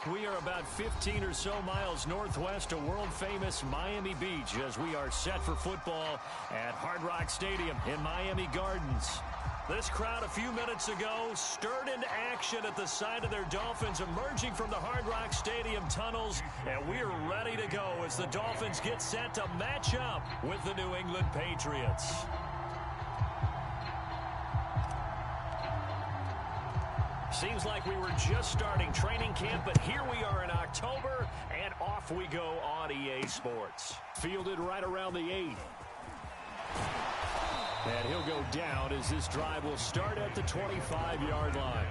We are about 15 or so miles northwest of world-famous Miami Beach as we are set for football at Hard Rock Stadium in Miami Gardens. This crowd a few minutes ago stirred into action at the side of their Dolphins emerging from the Hard Rock Stadium tunnels, and we're ready to go as the Dolphins get set to match up with the New England Patriots. Seems like we were just starting training camp, but here we are in October, and off we go on EA Sports. Fielded right around the 8. And he'll go down as this drive will start at the 25-yard line.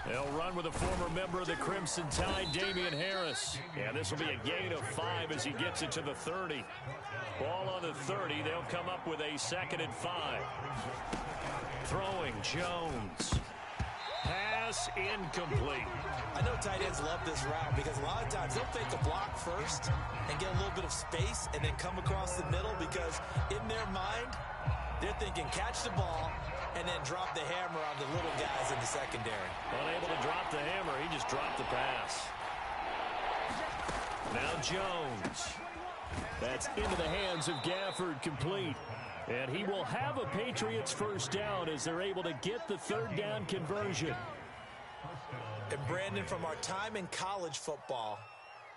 They'll run with a former member of the Crimson Tide, Damian Harris. And this will be a gain of 5 as he gets it to the 30. Ball on the 30. They'll come up with a 2nd and 5. Throwing Jones. Pass incomplete. I know tight ends love this route because a lot of times they'll fake a block first and get a little bit of space and then come across the middle because in their mind, they're thinking catch the ball and then drop the hammer on the little guys in the secondary. Unable to drop the hammer, he just dropped the pass. Now Jones. That's into the hands of Gafford, complete. And he will have a Patriots first down as they're able to get the 3rd down conversion. And Brandon, from our time in college football,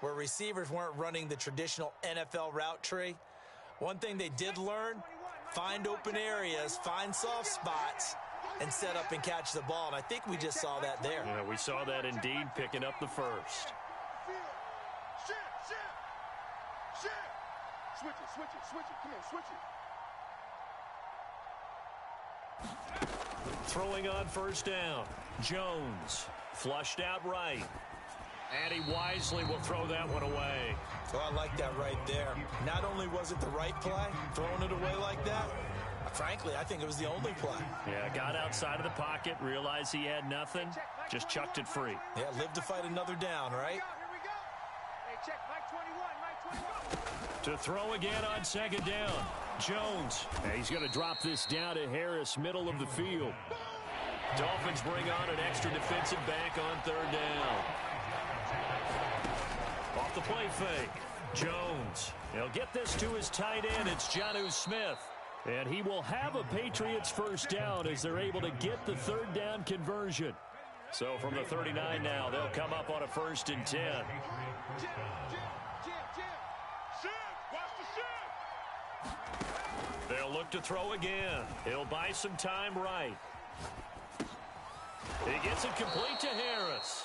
where receivers weren't running the traditional NFL route tree, one thing they did learn, find open areas, find soft spots, and set up and catch the ball. And I think we just saw that there. Yeah, we saw that indeed, picking up the first. Switch it. Come on, switch it. Throwing on first down. Jones flushed out right. And he wisely will throw that one away. Oh, I like that right there. Not only was it the right play, throwing it away like that, frankly, I think it was the only play. Yeah, got outside of the pocket, realized he had nothing, just chucked it free. Yeah, live to fight another down, right? Here we go. Hey, check, Mike 21. To throw again on 2nd down. Jones. And he's going to drop this down to Harris, middle of the field. Dolphins bring on an extra defensive back on 3rd down. Off the play fake. Jones. He'll get this to his tight end. It's Jonnu Smith. And he will have a Patriots first down as they're able to get the 3rd down conversion. So from the 39 now, they'll come up on a 1st and 10. They'll look to throw again. He'll buy some time right. He gets it complete to Harris.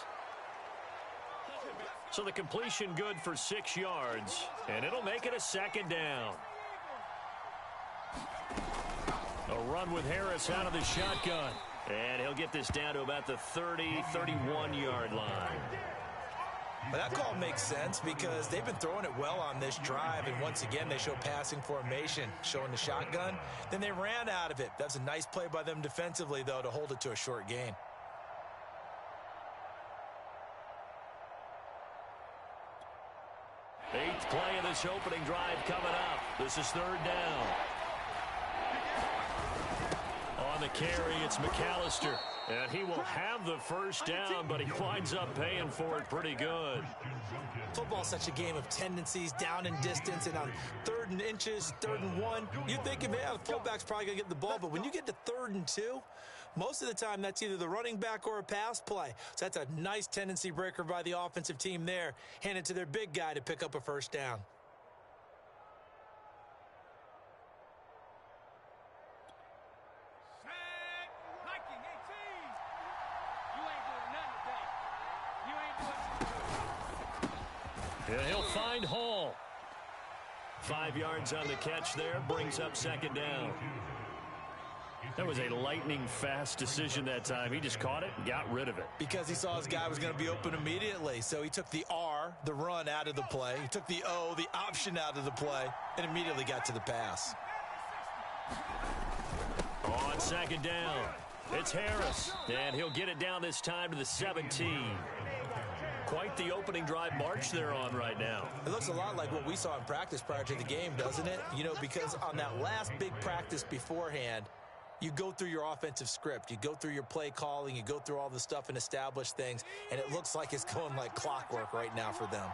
So the completion good for 6 yards, and it'll make it a 2nd down. A run with Harris out of the shotgun. And he'll get this down to about the 30, 31-yard line. But that call makes sense because they've been throwing it well on this drive, and once again they show passing formation, showing the shotgun. Then they ran out of it. That's a nice play by them defensively, though, to hold it to a short gain. Eighth play of this opening drive coming up. This is 3rd down. On the carry, it's McAllister. And he will have the first down, but he winds up paying for it pretty good. Football's such a game of tendencies, down in distance, and on 3rd and inches, 3rd and 1, you think, yeah, the fullback's probably going to get the ball, but when you get to 3rd and 2, most of the time that's either the running back or a pass play. So that's a nice tendency breaker by the offensive team there, handed to their big guy to pick up a first down. And he'll find Hall. 5 yards on the catch there. Brings up second down. That was a lightning-fast decision that time. He just caught it and got rid of it. Because he saw his guy was going to be open immediately. So he took the R, the run, out of the play. He took the O, the option, out of the play, and immediately got to the pass. On second down, it's Harris. And he'll get it down this time to the 17. Quite the opening drive march they're on right now. It looks a lot like what we saw in practice prior to the game, doesn't it? You know, because on that last big practice beforehand, you go through your offensive script. You go through your play calling. You go through all the stuff and establish things. And it looks like it's going like clockwork right now for them.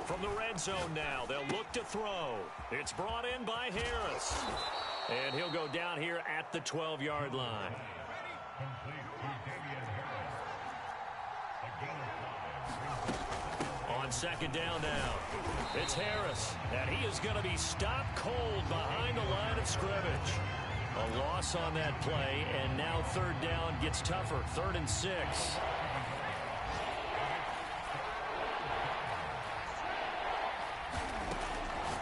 From the red zone now, they'll look to throw. It's brought in by Harris. And he'll go down here at the 12-yard line. On second down now, it's Harris, and he is going to be stopped cold behind the line of scrimmage. A loss on that play, and now third down gets tougher. 3rd and 6.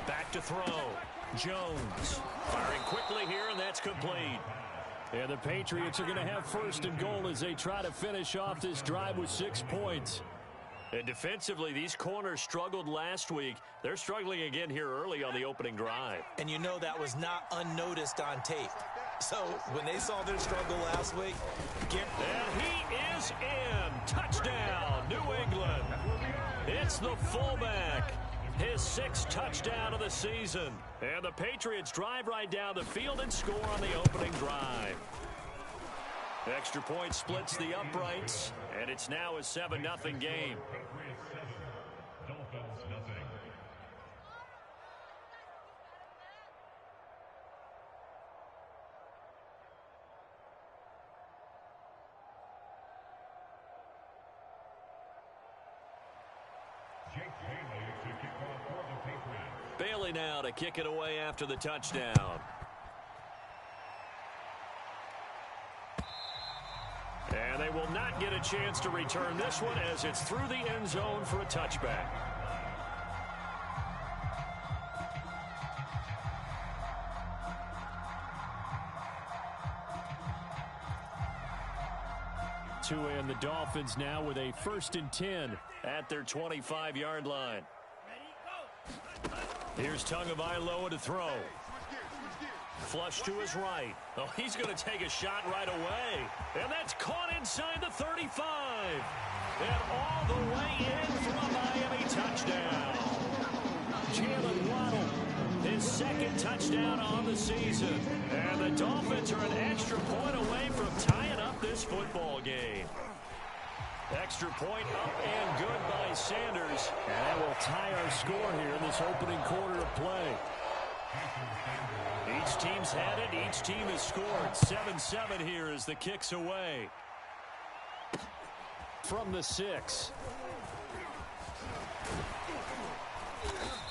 Back to throw. Jones firing quickly here, and that's complete. And the Patriots are going to have 1st and goal as they try to finish off this drive with 6 points. And defensively, these corners struggled last week. They're struggling again here early on the opening drive. And you know that was not unnoticed on tape. So when they saw their struggle last week, and he is in. Touchdown, New England. It's the fullback. His 6th touchdown of the season. And the Patriots drive right down the field and score on the opening drive. Extra point splits the uprights, and it's now a 7-0 game. Bailey now to kick it away after the touchdown. And they will not get a chance to return this one as it's through the end zone for a touchback. And the Dolphins now with a 1st and 10 at their 25-yard line. Here's Tagovailoa to throw. Flush to his right. Oh, he's going to take a shot right away. And that's caught inside the 35. And all the way in for a Miami touchdown. Jalen Waddle, his 2nd touchdown on the season. And the Dolphins are an extra point away from tying up this football game. Extra point up and good by Sanders. And that will tie our score here in this opening quarter of play. Each team's had it. Each team has scored. 7-7 here as the kick's away. From the 6.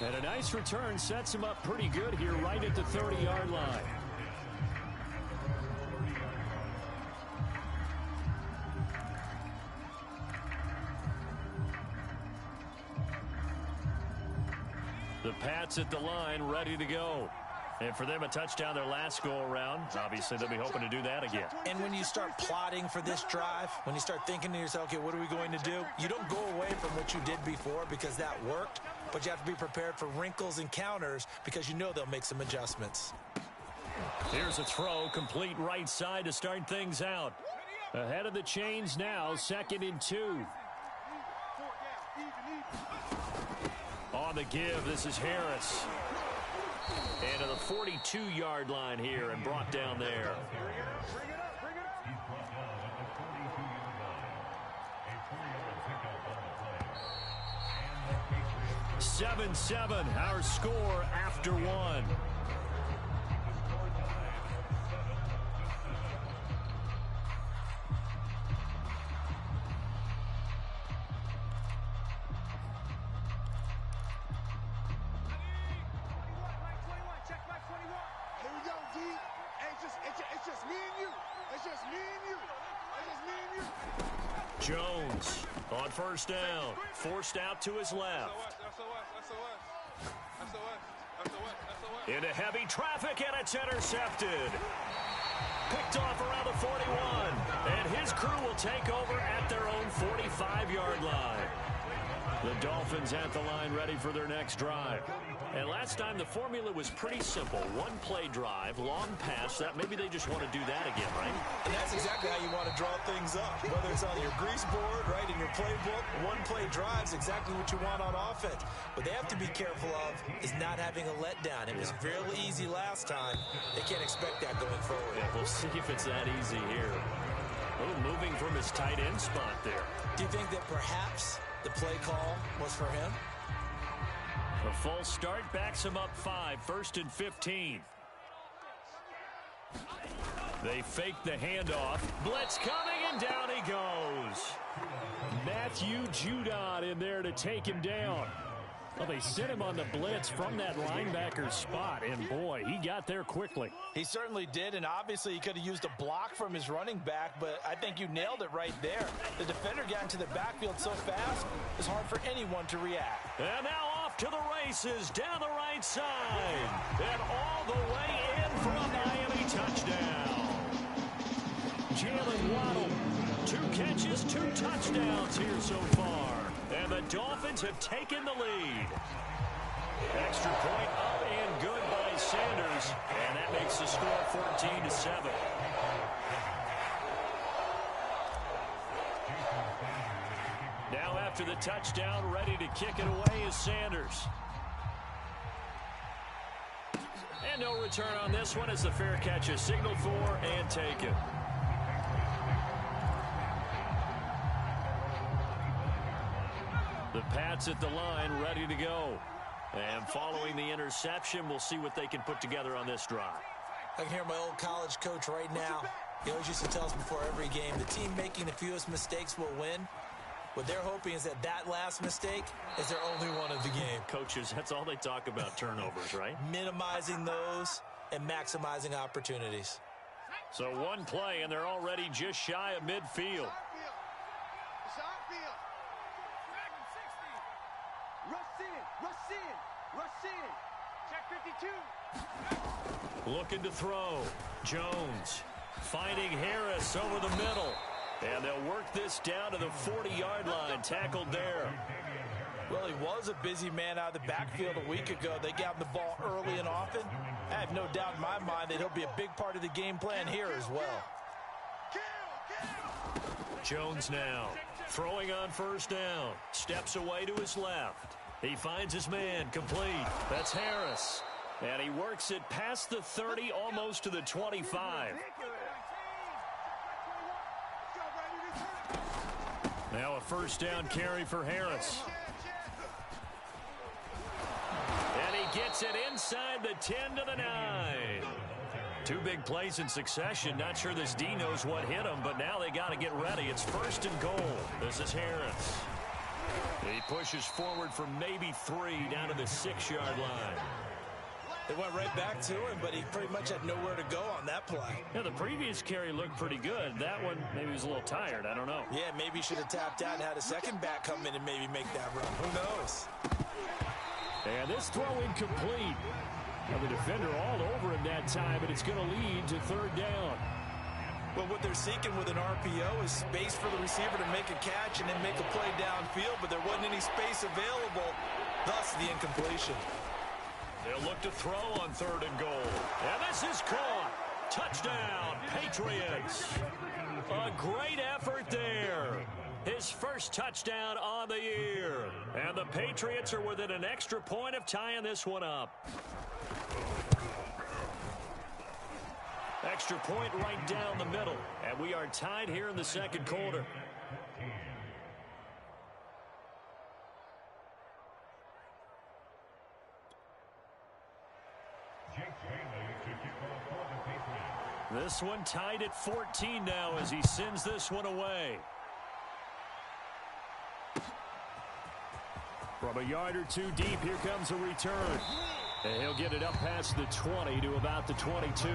And a nice return sets him up pretty good here right at the 30-yard line. The Pats at the line, ready to go. And for them, a touchdown their last go-around. Obviously, they'll be hoping to do that again. And when you start plotting for this drive, when you start thinking to yourself, okay, what are we going to do? You don't go away from what you did before because that worked, but you have to be prepared for wrinkles and counters because you know they'll make some adjustments. Here's a throw, complete right side to start things out. Ahead of the chains now, 2nd and 2. On the give, this is Harris. And to the 42-yard line here and brought down there. 7-7, our score after 1. It's just me and you. It's just me and you. Jones on first down, forced out to his left. Into heavy traffic, and it's intercepted. Picked off around the 41, and his crew will take over at their own 45-yard line. The Dolphins at the line ready for their next drive. And last time the formula was pretty simple. One-play drive, long pass. That maybe they just want to do that again, right? And that's exactly how you want to draw things up. Whether it's on your grease board, right, in your playbook, one-play drive's exactly what you want on offense. What they have to be careful of is not having a letdown. It was really easy last time. They can't expect that going forward. Yeah, we'll see if it's that easy here. A little moving from his tight end spot there. Do you think that perhaps the play call was for him? A false start backs him up 5, 1st and 15. They fake the handoff. Blitz coming, and down he goes. Matthew Judon in there to take him down. Well, they sent him on the blitz from that linebacker spot, and boy, he got there quickly. He certainly did, and obviously he could have used a block from his running back, but I think you nailed it right there. The defender got into the backfield so fast, it's hard for anyone to react. And now off to the races, down the right side, and all the way in for a Miami touchdown. Jalen Waddle, 2 catches, 2 touchdowns here so far. And the Dolphins have taken the lead. Extra point up and good by Sanders. And that makes the score 14-7. Now after the touchdown, ready to kick it away is Sanders. And no return on this one as the fair catch is signaled for and taken. The Pats at the line, ready to go. And following the interception, we'll see what they can put together on this drive. I can hear my old college coach right now. He always used to tell us before every game, the team making the fewest mistakes will win. What they're hoping is that last mistake is their only one of the game. Coaches, that's all they talk about, turnovers, right? Minimizing those and maximizing opportunities. So one play, and they're already just shy of midfield. Rush in. Check 52. Looking to throw. Jones finding Harris over the middle. And they'll work this down to the 40-yard line. Tackled there. Well, he was a busy man out of the backfield a week ago. They got him the ball early and often. I have no doubt in my mind that he'll be a big part of the game plan here as well. Jones now throwing on first down. Steps away to his left. He finds his man, complete. That's Harris. And he works it past the 30, almost to the 25. Now a first down carry for Harris. And he gets it inside the 10 to the 9. 2 big plays in succession. Not sure this D knows what hit him, but now they got to get ready. It's 1st and goal. This is Harris. He pushes forward for maybe 3 down to the 6-yard line. They went right back to him, but he pretty much had nowhere to go on that play. Yeah, the previous carry looked pretty good. That one, maybe he was a little tired. I don't know. Yeah, maybe he should have tapped out and had a second back come in and maybe make that run. Who knows? And this throw incomplete. Now the defender all over him that time, and it's going to lead to 3rd down. Well, what they're seeking with an RPO is space for the receiver to make a catch and then make a play downfield, but there wasn't any space available, thus the incompletion. They'll look to throw on 3rd and goal. And this is caught. Touchdown, Patriots. A great effort there. His first touchdown on the year. And the Patriots are within an extra point of tying this one up. Extra point right down the middle. And we are tied here in the 2nd quarter. This one tied at 14 now as he sends this one away. From a yard or 2 deep, here comes a return. And he'll get it up past the 20 to about the 22.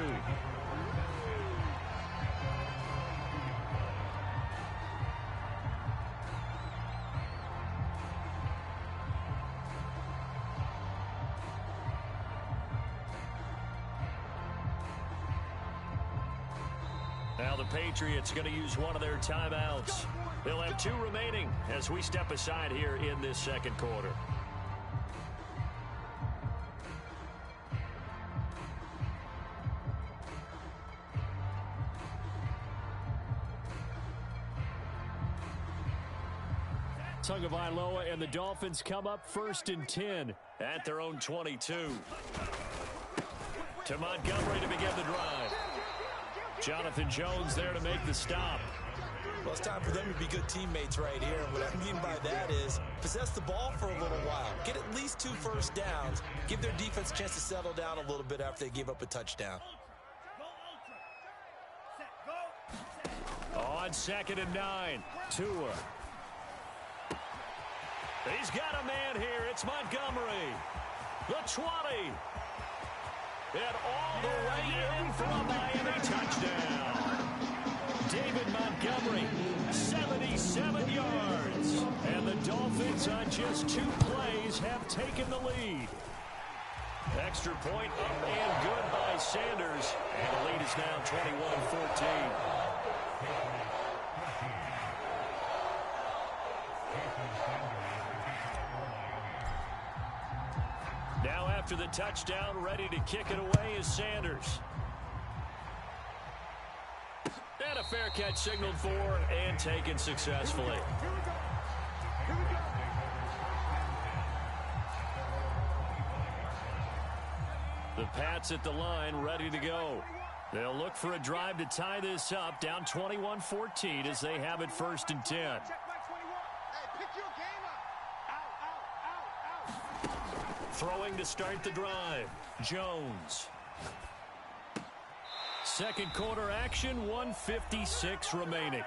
Now the Patriots going to use one of their timeouts. They'll have 2 remaining as we step aside here in this second quarter. Tagovailoa and the Dolphins come up 1st and 10 at their own 22. To Montgomery to begin the drive. Jonathan Jones there to make the stop. Well, it's time for them to be good teammates right here. And what I mean by that is possess the ball for a little while. Get at least 2 first downs. Give their defense a chance to settle down a little bit after they give up a touchdown. On 2nd and 9, Tua. He's got a man here. It's Montgomery. The 20. And all the way in for a Miami touchdown. David Montgomery, 77 yards. And the Dolphins on just 2 plays have taken the lead. Extra point up and good by Sanders. And the lead is now 21-14. Now after the touchdown, ready to kick it away is Sanders. And a fair catch signaled for and taken successfully. The Pats at the line, ready to go. They'll look for a drive to tie this up, down 21-14 as they have it 1st and 10. Throwing to start the drive, Jones. Second quarter action, 1:56 remaining.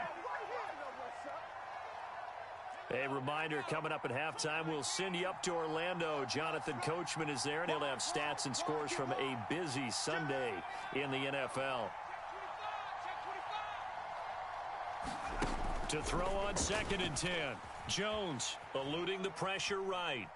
A reminder, coming up at halftime, we'll send you up to Orlando. Jonathan Coachman is there, and he'll have stats and scores from a busy Sunday in the NFL. To throw on 2nd and 10, Jones eluding the pressure right.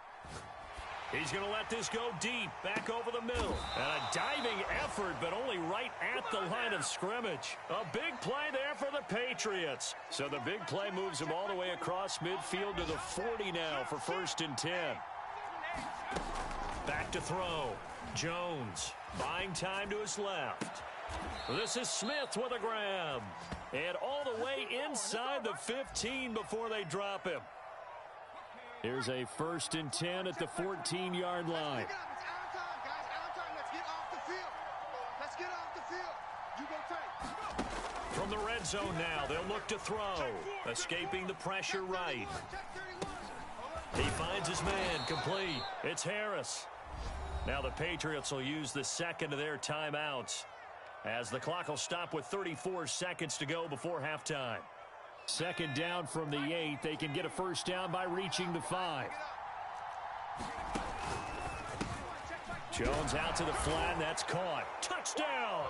He's going to let this go deep, back over the middle. And a diving effort, but only right at the line of scrimmage. A big play there for the Patriots. So the big play moves him all the way across midfield to the 40 now for 1st and 10. Back to throw. Jones buying time to his left. This is Smith with a grab. And all the way inside the 15 before they drop him. Here's a 1st and 10 at the 14-yard line. From the red zone now, they'll look to throw. Escaping the pressure right. He finds his man, complete. It's Harris. Now the Patriots will use the second of their timeouts, as the clock will stop with 34 seconds to go before halftime. Second down from the 8. They can get a first down by reaching the 5. Jones out to the flat. That's caught. Touchdown!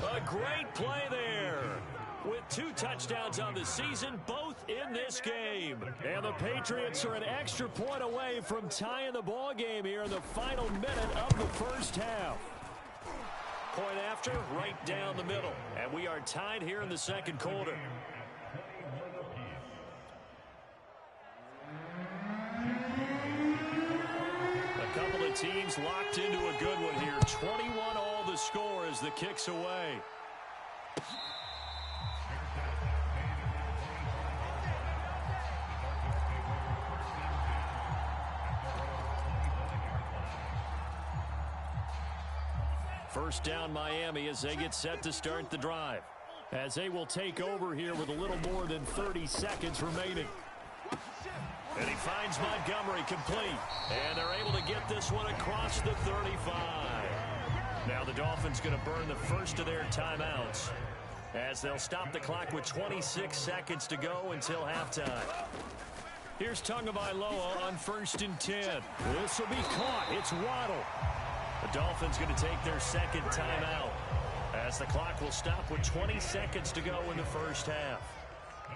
A great play there. With 2 touchdowns on the season, both in this game. And the Patriots are an extra point away from tying the ball game here in the final minute of the first half. Point after, right down the middle. And we are tied here in the second quarter. Teams locked into a good one here. 21 all the score as the kick's away. First down Miami as they get set to start the drive. As they will take over here with a little more than 30 seconds remaining. And he finds Montgomery complete. And they're able to get this one across the 35. Now the Dolphins going to burn the first of their timeouts, as they'll stop the clock with 26 seconds to go until halftime. Here's Tagovailoa on 1st and 10. This will be caught. It's Waddle. The Dolphins going to take their second timeout, as the clock will stop with 20 seconds to go in the first half.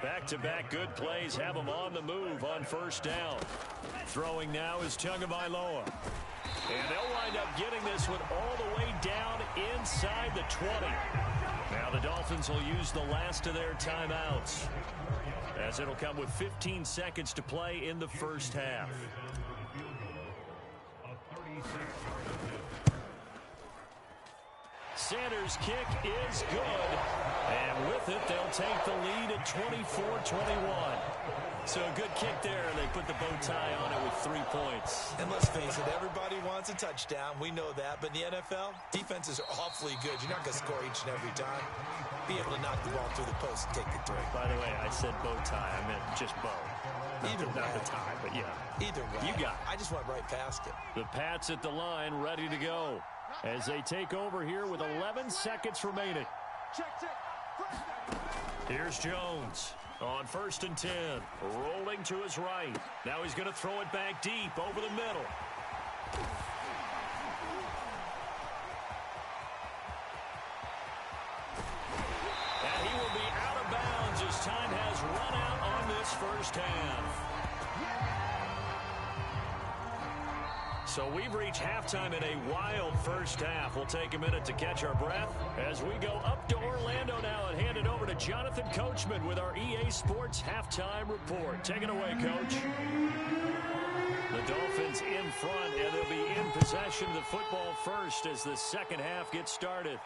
Back-to-back good plays have him on the move on first down. Throwing now is Tagovailoa. And they'll wind up getting this one all the way down inside the 20. Now the Dolphins will use the last of their timeouts, as it'll come with 15 seconds to play in the first half. Sanders' kick is good. And with it, they'll take the lead at 24-21. So a good kick there. They put the bow tie on it with 3 points. And let's face it, everybody wants a touchdown. We know that. But in the NFL, defenses are awfully good. You're not going to score each and every time. Be able to knock the ball through the post and take the 3. By the way, I said bow tie. I meant just bow. Either way. Not the tie, but yeah. Either way. You got it. I just went right past it. The Pats at the line, ready to go, as they take over here with 11 seconds remaining. Check. Here's Jones on 1st and 10, rolling to his right. Now he's going to throw it back deep over the middle. And he will be out of bounds as time has run out on this first half. So we've reached halftime in a wild first half. We'll take a minute to catch our breath as we go up to Orlando now and hand it over to Jonathan Coachman with our EA Sports Halftime Report. Take it away, Coach. The Dolphins in front, and they'll be in possession of the football first as the second half gets started.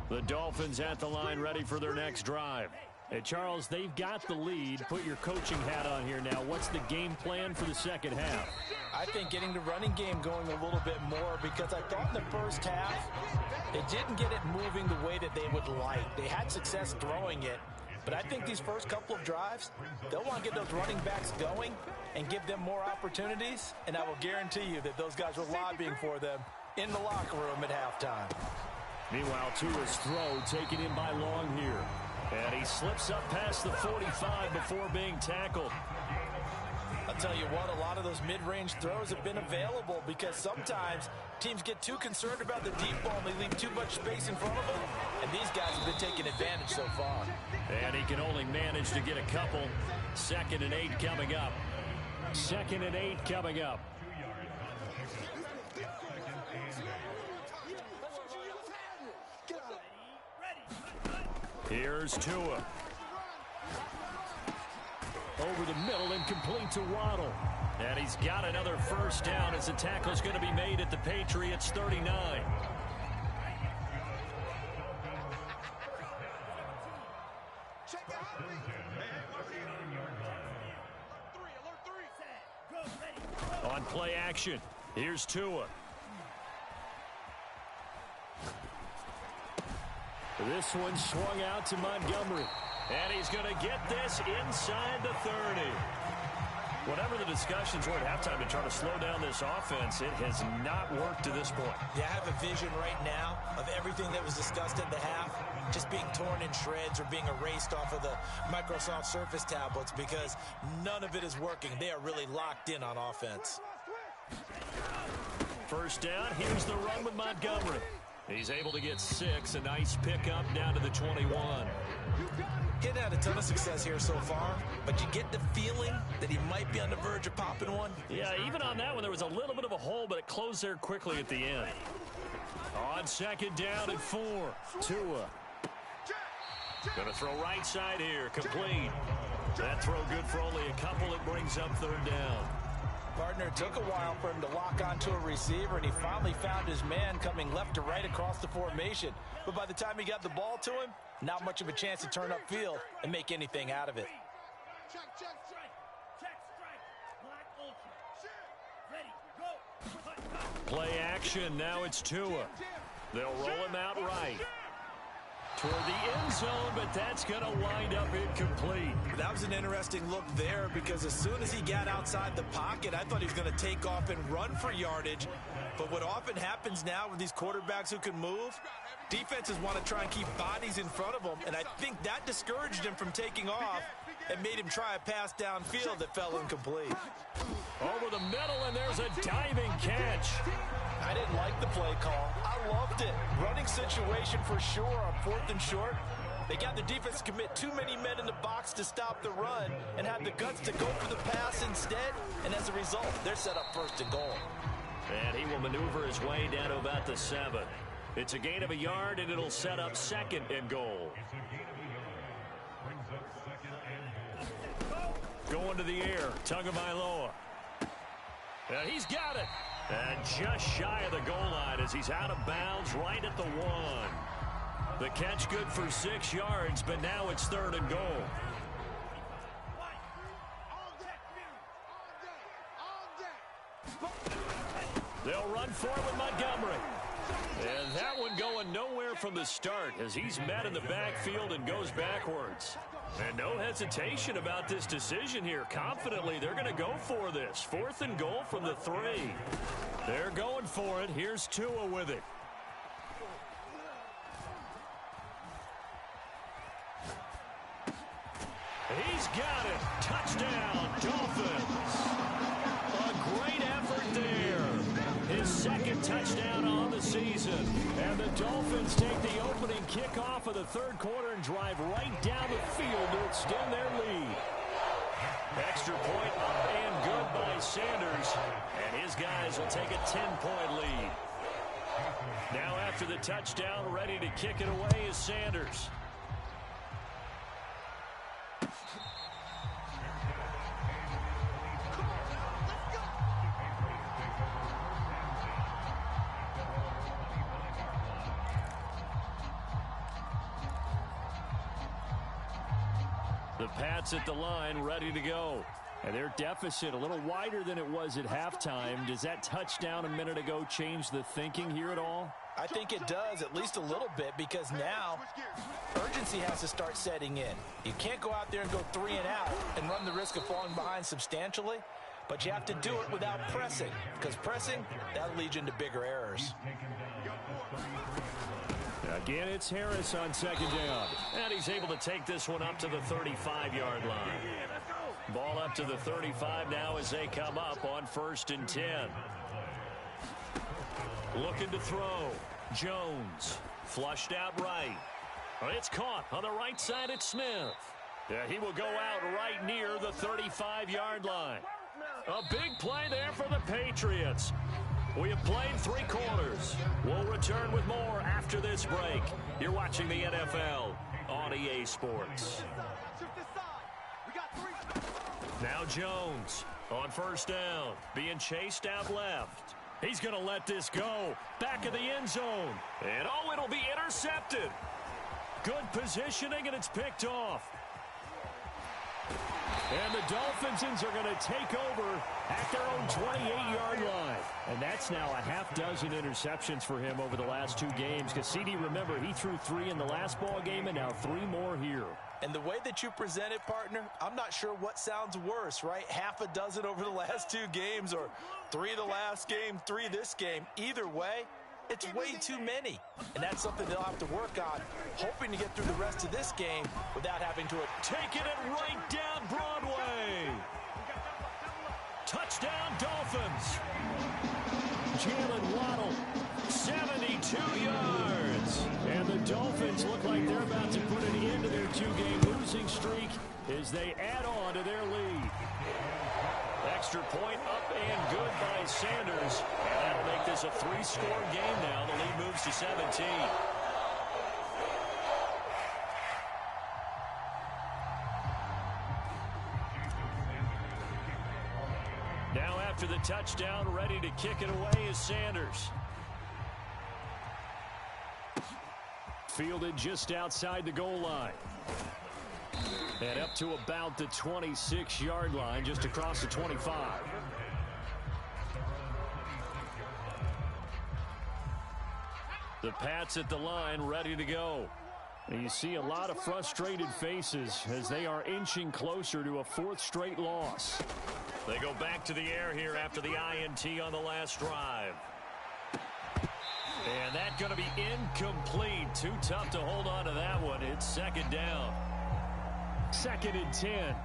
The Dolphins at the line, ready for their next drive. Hey, Charles, they've got the lead. Put your coaching hat on here now. What's the game plan for the second half? I think getting the running game going a little bit more, because I thought in the first half they didn't get it moving the way that they would like. They had success throwing it, but I think these first couple of drives, they'll want to get those running backs going and give them more opportunities, and I will guarantee you that those guys were lobbying for them in the locker room at halftime. Meanwhile, Tua's throw taken in by Long here. And he slips up past the 45 before being tackled. I'll tell you what, a lot of those mid-range throws have been available, because sometimes teams get too concerned about the deep ball and they leave too much space in front of them. And these guys have been taking advantage so far. And he can only manage to get a couple. 2nd and 8 coming up. 2nd and 8 coming up. Here's Tua. Over the middle and complete to Waddle. And he's got another first down as the tackle is going to be made at the Patriots 39. On play action, here's Tua. This one swung out to Montgomery. And he's going to get this inside the 30. Whatever the discussions were at halftime to try to slow down this offense, it has not worked to this point. Yeah, I have a vision right now of everything that was discussed at the half just being torn in shreds or being erased off of the Microsoft Surface tablets, because none of it is working. They are really locked in on offense. First down, here's the run with Montgomery. He's able to get 6, a nice pickup down to the 21. He had a ton of success here so far, but you get the feeling that he might be on the verge of popping one. Yeah, even on that one, there was a little bit of a hole, but it closed there quickly at the end. On 2nd down and 4, Tua. Going to throw right side here, complete. That throw good for only a couple. It brings up 3rd down. Partner, it took a while for him to lock onto a receiver, and he finally found his man coming left to right across the formation. But by the time he got the ball to him, not much of a chance to turn upfield and make anything out of it. Play action, now it's Tua. They'll roll him out right. for the end zone, but that's going to wind up incomplete. That was an interesting look there because as soon as he got outside the pocket, I thought he was going to take off and run for yardage. But what often happens now with these quarterbacks who can move, defenses want to try and keep bodies in front of them, and I think that discouraged him from taking off and made him try a pass downfield that fell incomplete. Over the middle, and there's a diving catch. I didn't like the play call. I loved it. Running situation for sure on 4th and short. They got the defense to commit too many men in the box to stop the run and have the guts to go for the pass instead, and as a result, they're set up 1st and goal. And he will maneuver his way down to about the 7. It's a gain of a yard, and it'll set up 2nd and goal. Going to the air, Tagovailoa. And he's got it. And just shy of the goal line as he's out of bounds right at the 1. The catch good for 6 yards, but now it's 3rd and goal. They'll run forward with Montgomery. And that one going nowhere from the start as he's met in the backfield and goes backwards. And no hesitation about this decision here. Confidently, they're going to go for this. 4th and goal from the 3. They're going for it. Here's Tua with it. He's got it. Touchdown, Dolphins. A great effort there. His 2nd touchdown on the season. And the Dolphins take the opening kickoff of the 3rd quarter and drive right down the field to extend their lead. Extra point up and good by Sanders. And his guys will take a 10-point lead. Now after the touchdown, ready to kick it away is Sanders. The Pats at the line, ready to go. And their deficit a little wider than it was at halftime. Does that touchdown a minute ago change the thinking here at all? I think it does, at least a little bit, because now urgency has to start setting in. You can't go out there and go 3 and out and run the risk of falling behind substantially, but you have to do it without pressing, because pressing, that'll lead you into bigger errors. Again, it's Harris on 2nd down. And he's able to take this one up to the 35-yard line. Ball up to the 35 now as they come up on 1st and 10. Looking to throw. Jones. Flushed out right. It's caught on the right side at Smith. Yeah, he will go out right near the 35-yard line. A big play there for the Patriots. We have played 3 quarters. We'll return with more after this break. You're watching the NFL on EA Sports. Now Jones on 1st down, being chased out left. He's going to let this go. Back of the end zone. And oh, it'll be intercepted. Good positioning, and it's picked off. And the Dolphins are going to take over at their own 28-yard line. And that's now a half dozen interceptions for him over the last 2 games. Because CD, remember, he threw 3 in the last ball game and now 3 more here. And the way that you present it, partner, I'm not sure what sounds worse, right? Half a dozen over the last 2 games or 3 the last game, 3 this game. Either way, it's way too many. And that's something they'll have to work on, hoping to get through the rest of this game without having to take it right down Broadway. Touchdown, Dolphins. Jalen Waddle, 72 yards. And the Dolphins look like they're about to put an end to their 2-game losing streak as they add on to their lead. Extra point up and good by Sanders. And that'll make this a 3-score game now. The lead moves to 17. Now after the touchdown, ready to kick it away is Sanders. Fielded just outside the goal line. And up to about the 26-yard line, just across the 25. The Pats at the line, ready to go. You see a lot of frustrated faces as they are inching closer to a fourth straight loss. They go back to the air here after the INT on the last drive. And that's going to be incomplete. Too tough to hold on to that one. It's second down. 2nd and 10.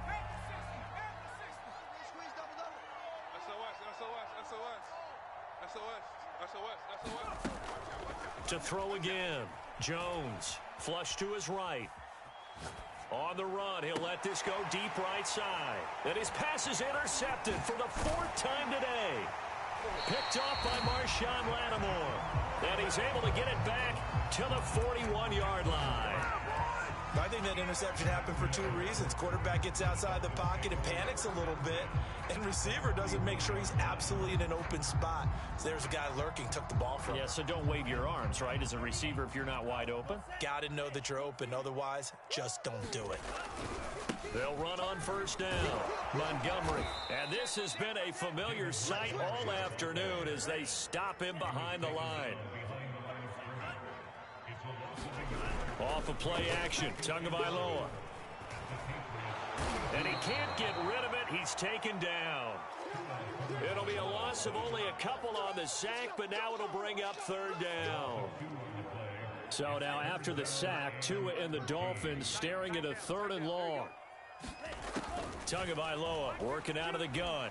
To throw again. Jones, flush to his right. On the run, he'll let this go deep right side. And his pass is intercepted for the 4th time today. Picked off by Marshawn Lattimore. And he's able to get it back to the 41-yard line. I think that interception happened for 2 reasons. Quarterback gets outside the pocket and panics a little bit, and receiver doesn't make sure he's absolutely in an open spot. So there's a guy lurking, took the ball from him. Yeah, so don't wave your arms, right, as a receiver if you're not wide open? Got to know that you're open. Otherwise, just don't do it. They'll run on first down. Montgomery. And this has been a familiar sight all afternoon as they stop him behind the line. Off of play action, Tagovailoa. And he can't get rid of it. He's taken down. It'll be a loss of only a couple on the sack, but now it'll bring up 3rd down. So now after the sack, Tua and the Dolphins staring at a 3rd and long. Tagovailoa working out of the gun.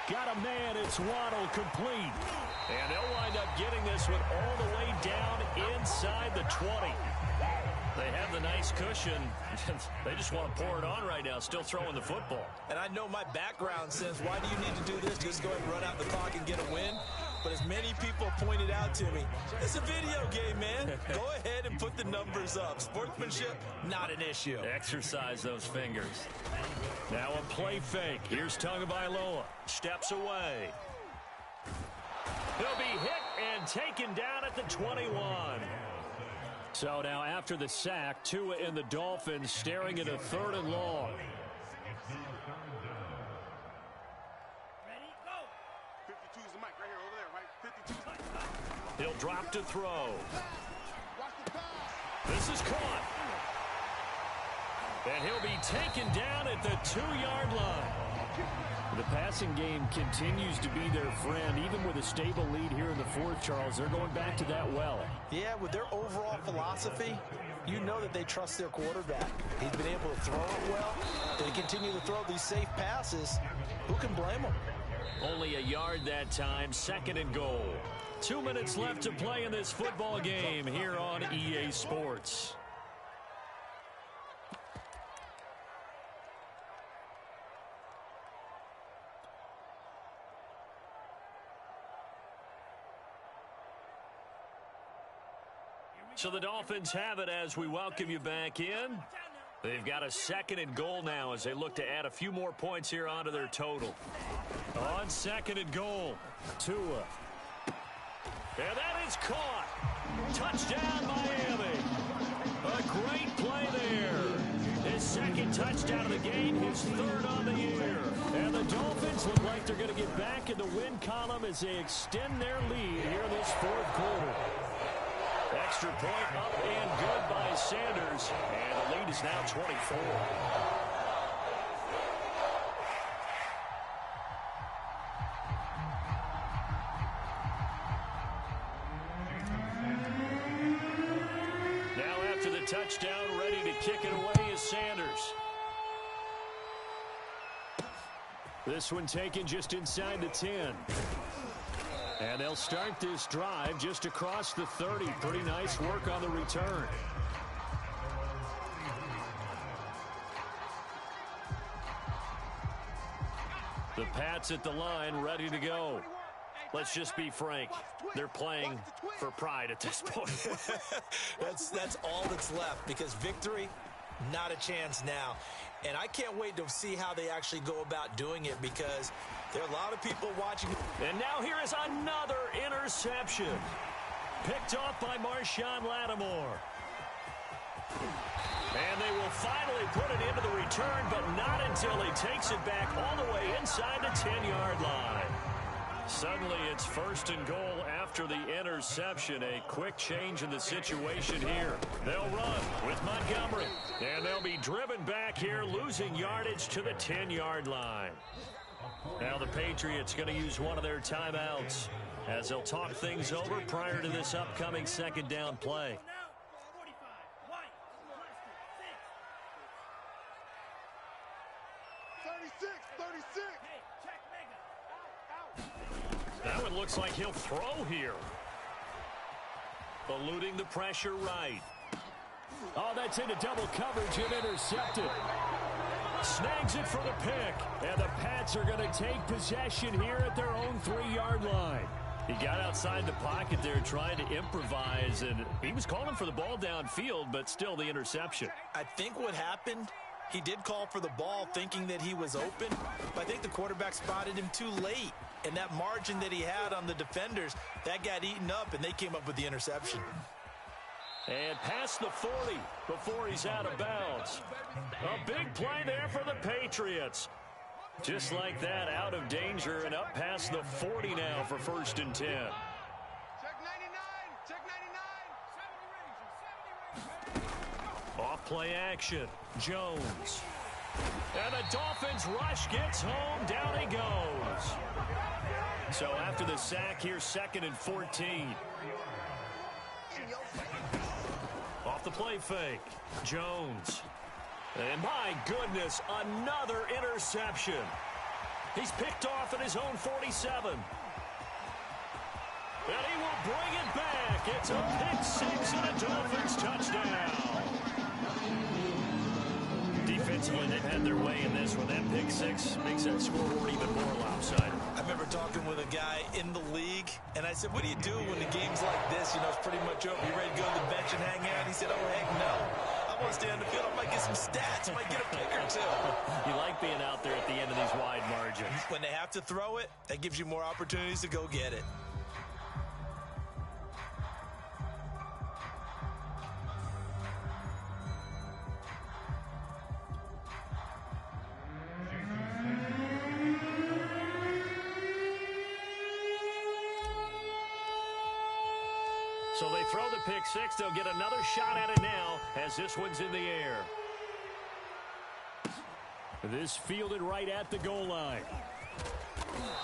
Got a man, it's Waddle, complete. And they'll wind up getting this one all the way down inside the 20. They have the nice cushion. They just want to pour it on right now, still throwing the football. And I know my background says, why do you need to do this? Just go ahead and run out the clock and get a win. But as many people pointed out to me, it's a video game, man. Go ahead and put the numbers up. Sportsmanship, not an issue. Exercise those fingers. Now a play fake. Here's Tagovailoa. Steps away. He'll be hit and taken down at the 21. So now after the sack, Tua and the Dolphins staring at a 3rd and long. He'll drop to throw. This is caught. And he'll be taken down at the 2-yard line. The passing game continues to be their friend. Even with a stable lead here in the 4th, Charles, they're going back to that well. Yeah, with their overall philosophy, you know that they trust their quarterback. He's been able to throw it well. They continue to throw these safe passes. Who can blame them? Only a yard that time, 2nd and goal. 2 minutes left to play in this football game here on EA Sports. So the Dolphins have it as we welcome you back in. They've got a 2nd and goal now as they look to add a few more points here onto their total. On 2nd and goal, Tua. And that is caught. Touchdown, Miami. A great play there. His 2nd touchdown of the game, his 3rd on the year. And the Dolphins look like they're going to get back in the win column as they extend their lead here in this 4th quarter. Extra point up and good by Sanders. And the lead is now 24. Now after the touchdown, ready to kick it away is Sanders. This one taken just inside the 10. And they'll start this drive just across the 30. Pretty nice work on the return. The Pats at the line, ready to go. Let's just be frank. They're playing for pride at this point. That's all that's left, because victory, not a chance now. And I can't wait to see how they actually go about doing it, because there are a lot of people watching. And now here is another interception. Picked off by Marshawn Lattimore. And they will finally put it into the return, but not until he takes it back all the way inside the 10-yard line. Suddenly, it's 1st and goal after the interception. A quick change in the situation here. They'll run with Montgomery, and they'll be driven back here, losing yardage to the 10-yard line. Now the Patriots going to use one of their timeouts as they'll talk things over prior to this upcoming second down play. That one looks like he'll throw here. Eluding the pressure right. Oh, that's into double coverage and intercepted. Snags it for the pick. And the Pats are going to take possession here at their own 3-yard line. He got outside the pocket there trying to improvise, and he was calling for the ball downfield, but still the interception. I think what happened, he did call for the ball thinking that he was open, but I think the quarterback spotted him too late. And that margin that he had on the defenders, that got eaten up, and they came up with the interception. And past the 40 before he's out of bounds. A big play there for the Patriots. Just like that, out of danger and up past the 40 now for 1st and 10. Check 99. Check 99. Off play action. Jones. And the Dolphins rush gets home. Down he goes. So after the sack here, 2nd and 14. Off the play fake. Jones. And my goodness, another interception. He's picked off at his own 47. And he will bring it back. It's a pick-6 and a Dolphins touchdown. Defensively, they've had their way in this one. That pick-6 makes that scoreboard even more lopsided. I remember talking with a guy in the league, and I said, what do you do when the game's like this? You know, it's pretty much over. You ready to go to the bench and hang out? He said, oh, heck no. I want to stay on the field. I might get some stats. I might get a pick or two. You like being out there at the end of these wide margins. When they have to throw it, that gives you more opportunities to go get it. So they throw the pick-6. They'll get another shot at it now as this one's in the air. This fielded right at the goal line.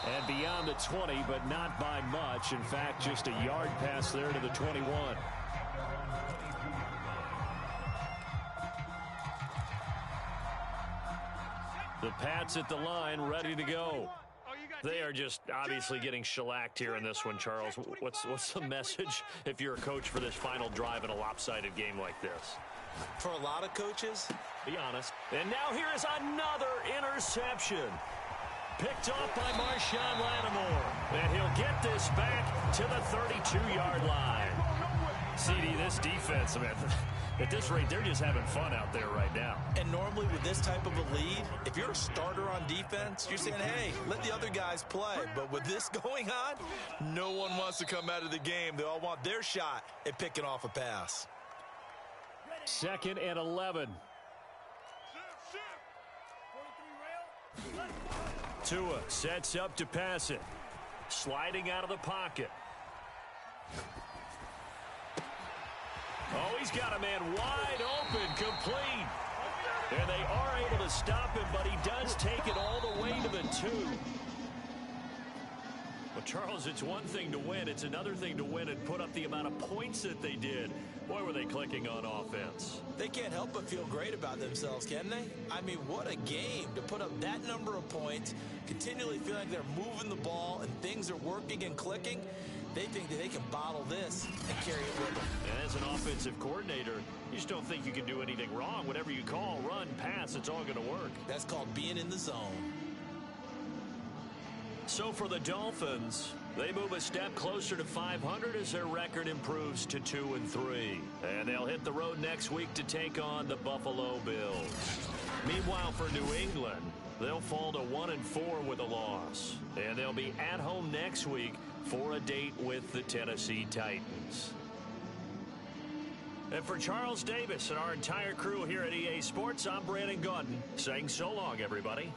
And beyond the 20, but not by much. In fact, just a yard pass there to the 21. The Pats at the line, ready to go. They are just obviously getting shellacked here in this one, Charles. What's the message if you're a coach for this final drive in a lopsided game like this? For a lot of coaches, be honest. And now here is another interception. Picked off by Marshawn Lattimore. And he'll get this back to the 32-yard line. CD, this defense, man, at this rate, they're just having fun out there right now. And normally with this type of a lead, if you're a starter on defense, you're saying, hey, let the other guys play. But with this going on, no one wants to come out of the game. They all want their shot at picking off a pass. 2nd and 11. Tua sets up to pass it. Sliding out of the pocket. Oh, he's got a man wide open, complete. And they are able to stop him, but he does take it all the way to the 2. Well, Charles, it's one thing to win. It's another thing to win and put up the amount of points that they did. Boy, were they clicking on offense. They can't help but feel great about themselves, can they? I mean, what a game to put up that number of points, continually feel like they're moving the ball and things are working and clicking. They think that they can bottle this and carry it with them. And as an offensive coordinator, you just don't think you can do anything wrong. Whatever you call, run, pass, it's all going to work. That's called being in the zone. So for the Dolphins, they move a step closer to 500 as their record improves to 2-3. And they'll hit the road next week to take on the Buffalo Bills. Meanwhile, for New England, they'll fall to 1-4 with a loss. And they'll be at home next week for a date with the Tennessee Titans. And for Charles Davis and our entire crew here at EA Sports, I'm Brandon Gaudin saying so long, everybody.